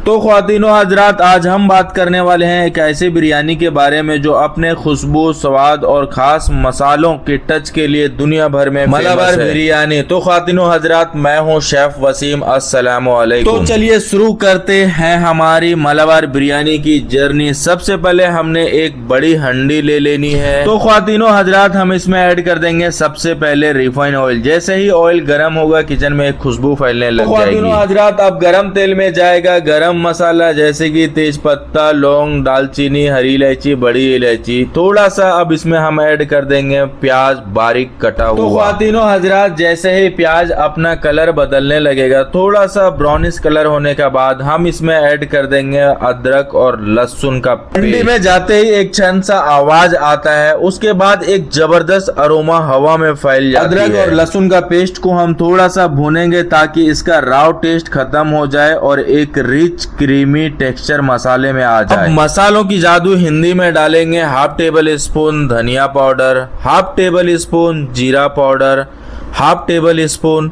तो ख्वातीनो हजरात, आज हम बात करने वाले हैं एक ऐसी बिरयानी के बारे में जो अपने खुशबू, स्वाद और खास मसालों के टच के लिए दुनिया भर में मलाबार बिरयानी। तो ख्वातीनो हजरात, मैं हूं शेफ वसीम। अस्सलाम वालेकुम। तो चलिए शुरू करते हैं हमारी मलाबार बिरयानी की जर्नी। सबसे पहले हमने एक बड़ी हंडी ले लेनी है। तो ख्वातीनो हजरात, हम इसमें ऐड कर देंगे सबसे पहले रिफाइन ऑयल। जैसे ही ऑयल गर्म होगा किचन में एक खुशबू फैलने लग जाएगी। ख्वातीनो हजरात, अब गर्म तेल में जाएगा गरम मसाला, जैसे कि तेज पत्ता, लौंग, दालचीनी, हरी इलायची, बड़ी इलायची। थोड़ा सा अब इसमें हम ऐड कर देंगे प्याज बारीक कटा हुआ। तो ख्वातीनो हजरात, जैसे ही प्याज अपना कलर बदलने लगेगा, थोड़ा सा ब्राउनिश कलर होने के बाद हम इसमें ऐड कर देंगे अदरक और लहसुन का पेस्ट। में जाते ही एक छन सा आवाज आता है, उसके बाद एक जबरदस्त अरोमा हवा में फैल जाती है। अदरक और लहसुन का पेस्ट को हम थोड़ा सा भूनेंगे ताकि इसका राव टेस्ट खत्म हो जाए और एक रिच क्रीमी टेक्सचर मसाले में आ जाए। अब मसालों की जादू हिंदी में डालेंगे। हाफ टेबल स्पून धनिया पाउडर, हाफ टेबल स्पून जीरा पाउडर, हाफ टेबल स्पून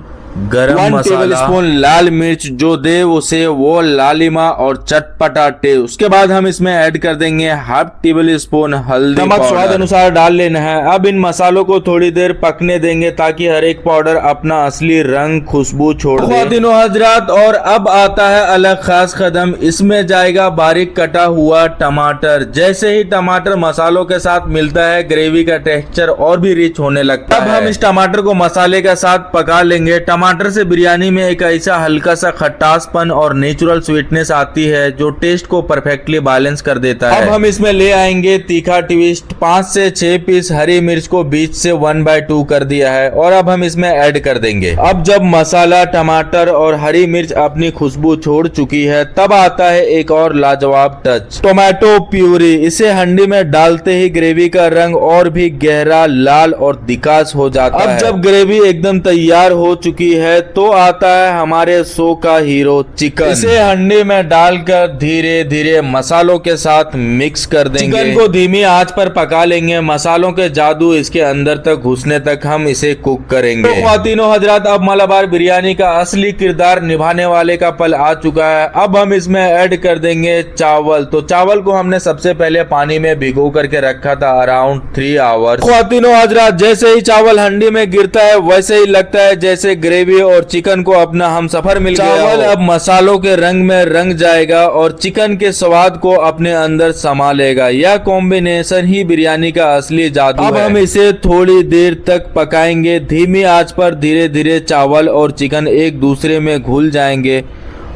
गरम मसाला, टेबल स्पून लाल मिर्च जो दे उसे वो लालिमा और चटपटा टेस्ट। उसके बाद हम इसमें ऐड कर देंगे हाफ टेबल स्पून हल्दी, नमक स्वाद अनुसार डाल लेना है। अब इन मसालों को थोड़ी देर पकने देंगे ताकि हर एक पाउडर अपना असली रंग खुशबू छोड़ दे। ख्वातीनो हजरात, और अब आता है अलग खास कदम। इसमें जाएगा बारीक कटा हुआ टमाटर। जैसे ही टमाटर मसालों के साथ मिलता है, ग्रेवी का टेक्सचर और भी रिच होने लगता है। अब हम इस टमाटर को मसाले के साथ पका लेंगे। टमाटर से बिरयानी में एक ऐसा हल्का सा खट्टासपन और नेचुरल स्वीटनेस आती है जो टेस्ट को परफेक्टली बैलेंस कर देता है। अब हम इसमें ले आएंगे तीखा ट्विस्ट। 5 से 6 पीस हरी मिर्च को बीच से 1/2 कर दिया है और अब हम इसमें ऐड कर देंगे। अब जब मसाला, टमाटर और हरी मिर्च अपनी खुशबू छोड़ चुकी है, तब आता है एक और लाजवाब टच, टोमेटो प्यूरी। इसे हंडी में डालते ही ग्रेवी का रंग और भी गहरा लाल और दिकास हो जाता है। अब जब ग्रेवी एकदम तैयार हो चुकी है तो आता है हमारे शो का हीरो चिकन। इसे हंडी में डालकर धीरे धीरे मसालों के साथ मिक्स कर देंगे। चिकन को धीमी आंच पर पका लेंगे। मसालों के जादू इसके अंदर तक घुसने तक हम इसे कुक करेंगे। तो ख्वातीनो हजरात, अब मलाबार बिरयानी का असली किरदार निभाने वाले का पल आ चुका है। अब हम इसमें ऐड कर देंगे चावल। तो चावल को हमने सबसे पहले पानी में भिगो करके रखा था अराउंड 3 आवर्स। ख्वातीनो हजरात, जैसे ही चावल हंडी में गिरता है वैसे ही लगता है जैसे ग्रेवी और चिकन को अपना हम सफर मिल गया। चावल अब मसालों के रंग में रंग जाएगा और चिकन के स्वाद को अपने अंदर समा लेगा। यह कॉम्बिनेशन ही बिरयानी का असली जादू है। अब हम इसे थोड़ी देर तक पकाएंगे। धीमी आंच पर धीरे धीरे चावल और चिकन एक दूसरे में घुल जाएंगे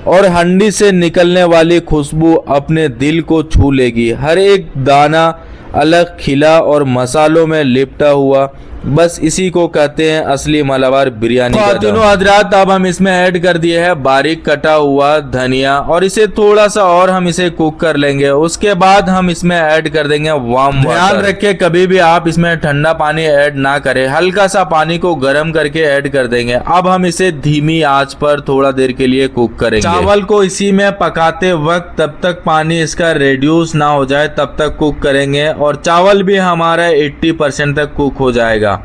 और हंडी से निकलने वाली खुशबू अपने दिल को छू लेगी। हर एक दाना अलग खिला और मसालों में लिपटा हुआ। बस इसी को कहते हैं असली मलाबार बिरयानी। ख्वातीनो हजरात, अब हम इसमें ऐड कर दिए है बारीक कटा हुआ धनिया और इसे थोड़ा सा और हम इसे कुक कर लेंगे। उसके बाद हम इसमें ऐड कर देंगे वार्म वाटर। ध्यान रखें कभी भी आप इसमें ठंडा पानी ऐड ना करें, हल्का सा पानी को गर्म करके ऐड कर देंगे। अब हम इसे धीमी आंच पर थोड़ा देर के लिए कुक करेंगे। चावल को इसी में पकाते वक्त तब तक पानी इसका रिड्यूस ना हो जाए तब तक कुक करेंगे और चावल भी हमारा 80% तक कुक हो जाएगा।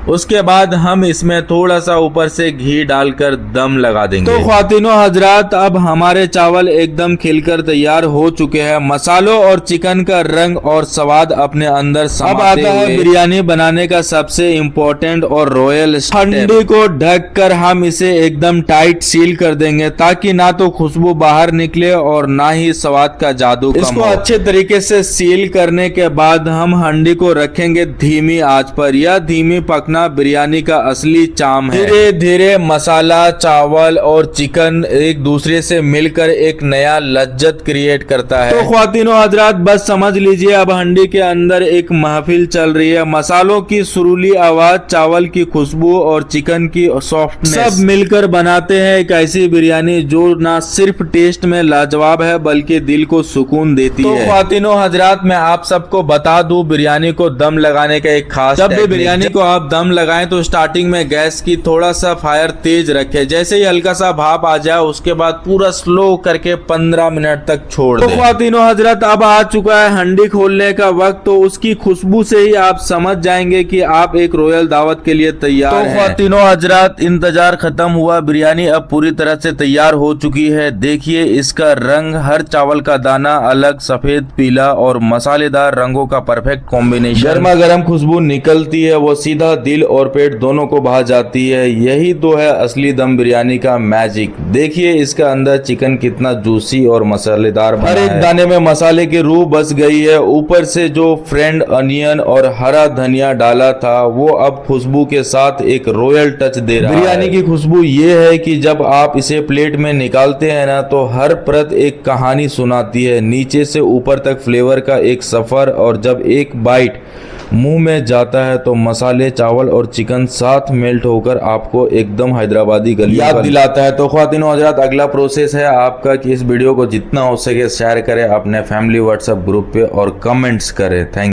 उसके बाद हम इसमें थोड़ा सा ऊपर से घी डालकर दम लगा देंगे। तो ख्वातीनो हजरात, अब हमारे चावल एकदम खिलकर तैयार हो चुके हैं। मसालों और चिकन का रंग और स्वाद अपने अंदर समाते हुए। अब आता है बिरयानी बनाने का सबसे इम्पोर्टेंट और रॉयल स्टेप। हंडी को ढक कर हम इसे एकदम टाइट सील कर देंगे ताकि ना तो खुशबू बाहर निकले और ना ही स्वाद का जादू कम हो। इसको अच्छे तरीके से सील करने के बाद हम हंडी को रखेंगे धीमी आंच पर। यह धीमी पकना बिरयानी का असली चाम है। धीरे धीरे मसाला, चावल और चिकन एक दूसरे से मिलकर एक नया लज्जत क्रिएट करता है। तो ख्वातीनो हजरात, बस समझ लीजिए अब हंडी के अंदर एक महफिल चल रही है। मसालों की सुरीली आवाज, चावल की खुशबू और चिकन की सॉफ्टनेस सब मिलकर बनाते हैं एक ऐसी बिरयानी जो ना सिर्फ टेस्ट में लाजवाब है बल्कि दिल को सुकून देती है। तो ख्वातीनो हजरात, मैं आप सबको बता दूं बिरयानी को दम लगाने का एक खास, जब भी बिरयानी बिरयानी को आप दम लगाएं तो स्टार्टिंग में गैस की थोड़ा सा फायर तेज रखें। जैसे ही हल्का सा भाप आ जाए उसके बाद पूरा स्लो करके 15 मिनट तक छोड़ दें। तो ख्वातीनो हजरत, अब आ चुका है हंडी खोलने का वक्त। तो उसकी खुशबू से ही आप समझ जाएंगे कि आप एक रॉयल दावत के लिए तैयार हैं। तो ख्वातीनो हजरत, इंतजार खत्म हुआ, बिरयानी अब पूरी तरह से तैयार हो चुकी है। देखिए इसका रंग, हर चावल का दाना अलग, सफेद, पीला और मसालेदार रंगों का परफेक्ट कॉम्बिनेशन। गर्मा गर्म खुशबू निकलती है, वो सीधा दिल और पेट दोनों को भा जाती है। यही तो है असली दम बिरयानी का मैजिक। देखिए इसका अंदर चिकन कितना जूसी और मसालेदार बना है। हर एक दाने में मसाले की रूह बस गई है। ऊपर से जो फ्रेंड अनियन और हरा धनिया डाला था वो अब खुशबू के साथ एक रॉयल टच दे रहा है। बिरयानी की खुशबू ये है कि जब आप इसे प्लेट में निकालते हैं ना तो हर परत एक कहानी सुनाती है, नीचे से ऊपर तक फ्लेवर का एक सफर। और जब एक बाइट मुंह में जाता है तो मसाले, चावल और चिकन साथ मेल्ट होकर आपको एकदम हैदराबादी गली याद दिलाता है। तो ख्वातीनो हजरात, अगला प्रोसेस है आपका कि इस वीडियो को जितना हो सके शेयर करें अपने फैमिली व्हाट्सएप ग्रुप पे और कमेंट्स करें। थैंक